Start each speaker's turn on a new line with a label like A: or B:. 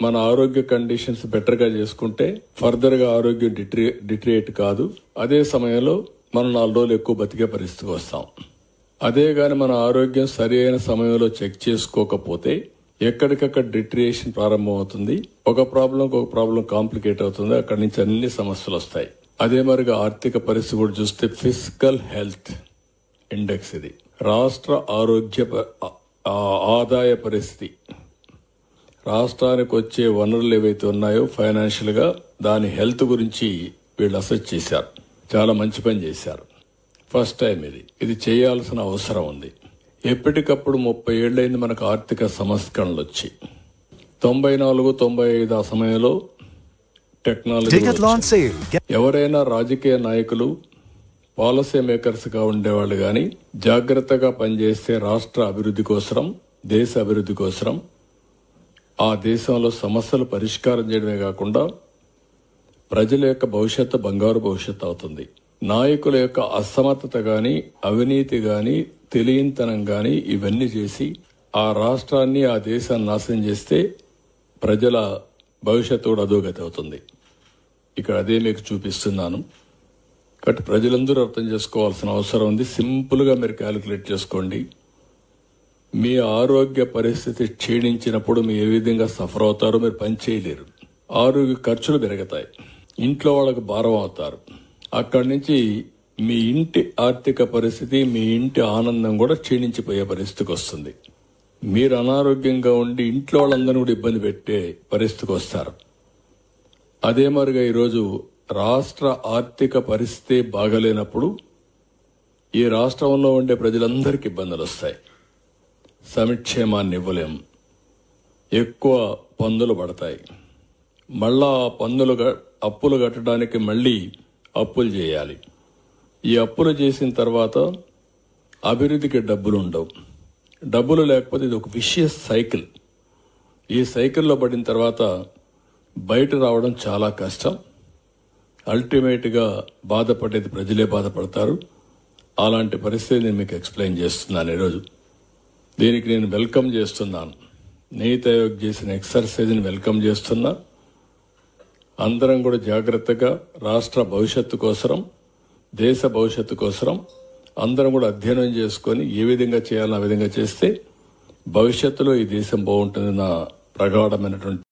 A: మన ఆరోగ్య కండిషన్స్ బెటర్గా చేసుకుంటే ఫర్దర్గా ఆరోగ్యం డిట్రియేట్ కాదు. అదే సమయంలో మనం 4 రోజులు ఎక్కువ బతికే పరిస్థితికి వస్తాం. అదే గాని మన ఆరోగ్యం సరి అయిన సమయంలో చెక్ చేసుకోకపోతే ఎక్కడికక్కడ డిట్రియేషన్ ప్రారంభం అవుతుంది. ఒక ప్రాబ్లం కాంప్లికేట్ అవుతుంది. అక్కడి నుంచి అన్ని సమస్యలు వస్తాయి. అదే మరిగా ఆర్థిక పరిస్థితి కూడా చూస్తే ఫిజికల్ హెల్త్ ఇండెక్స్ ఇది రాష్ట్ర ఆరోగ్య ఆదాయ పరిస్థితి, రాష్ట్రానికి వచ్చే వనరులు ఏవైతే ఉన్నాయో ఫైనాన్షియల్ గా దాని హెల్త్ గురించి వీళ్ళు అసెస్ చేశారు. చాలా మంచి పని చేశారు. ఫస్ట్ టైం ఇది చేయాల్సిన అవసరం ఉంది. ఎప్పటికప్పుడు 30 ఏళ్లైంది మనకు ఆర్థిక సంస్కరణలు వచ్చి 94-95 ఆ సమయంలో టెక్నాలజీ ఎవరైనా రాజకీయ నాయకులు పాలసీ మేకర్స్ గా ఉండేవాళ్ళు గాని జాగ్రత్తగా పనిచేస్తే రాష్ట్ర అభివృద్ధి కోసం, దేశ అభివృద్ధి కోసం, ఆ దేశంలో సమస్యలు పరిష్కారం చేయడమే కాకుండా ప్రజల యొక్క భవిష్యత్తు బంగారు భవిష్యత్తు అవుతుంది. నాయకుల యొక్క అసమర్థత గాని, అవినీతి గాని, తెలియంతనం గాని ఇవన్నీ చేసి ఆ రాష్ట్రాన్ని, ఆ దేశాన్ని నాశనం చేస్తే ప్రజల భవిష్యత్తు కూడా అధోగతి అవుతుంది. ఇక్కడ అదే మీకు చూపిస్తున్నాను. కాబట్టి ప్రజలందరూ అర్థం చేసుకోవాల్సిన అవసరం ఉంది. సింపుల్ గా మీరు క్యాలిక్యులేట్ చేసుకోండి. మీ ఆరోగ్య పరిస్థితి క్షీణించినప్పుడు మీరు ఏ విధంగా సఫర్ అవుతారో మీరు పని చేయలేరు. ఆరోగ్య ఖర్చులు పెరుగుతాయి. ఇంట్లో వాళ్ళకు భారం అవుతారు. అక్కడి నుంచి మీ ఇంటి ఆర్థిక పరిస్థితి, మీ ఇంటి ఆనందం కూడా క్షీణించిపోయే పరిస్థితికి వస్తుంది. మీరు అనారోగ్యంగా ఉండి ఇంట్లో వాళ్ళందరినీ కూడా ఇబ్బంది పెట్టే పరిస్థితికి వస్తారు. అదే మరిగా ఈరోజు రాష్ట్ర ఆర్థిక పరిస్థితి బాగలేనప్పుడు ఈ రాష్ట్రంలో ఉండే ప్రజలందరికీ ఇబ్బందులు వస్తాయి. సంక్షేమాన్ని ఇవ్వలేం, ఎక్కువ పన్నులు పడతాయి. మళ్ళా అప్పులు కట్టడానికి మళ్ళీ అప్పులు చేయాలి. ఈ అప్పులు చేసిన తర్వాత అభివృద్ధికి డబ్బులు ఉండవు. డబ్బులు లేకపోతే ఇది ఒక విషియస్ సైకిల్. ఈ సైకిల్లో పడిన తర్వాత బయట రావడం చాలా కష్టం. అల్టిమేట్ గా బాధపడేది ప్రజలే బాధపడతారు. అలాంటి పరిస్థితి నేను మీకు ఎక్స్ప్లెయిన్ చేస్తున్నాను ఈరోజు. దీనికి నేను వెల్కమ్ చేస్తున్నాను. నీతి ఆయోగ్ చేసిన ఎక్సర్సైజ్ని వెల్కమ్ చేస్తున్నా. అందరం కూడా జాగ్రత్తగా రాష్ట్ర భవిష్యత్తు కోసం, దేశ భవిష్యత్తు కోసం అందరం కూడా అధ్యయనం చేసుకొని ఏ విధంగా చేయాలో ఆ విధంగా చేస్తే భవిష్యత్తులో ఈ దేశం బాగుంటుంది. నా ప్రగాఢమైనటువంటి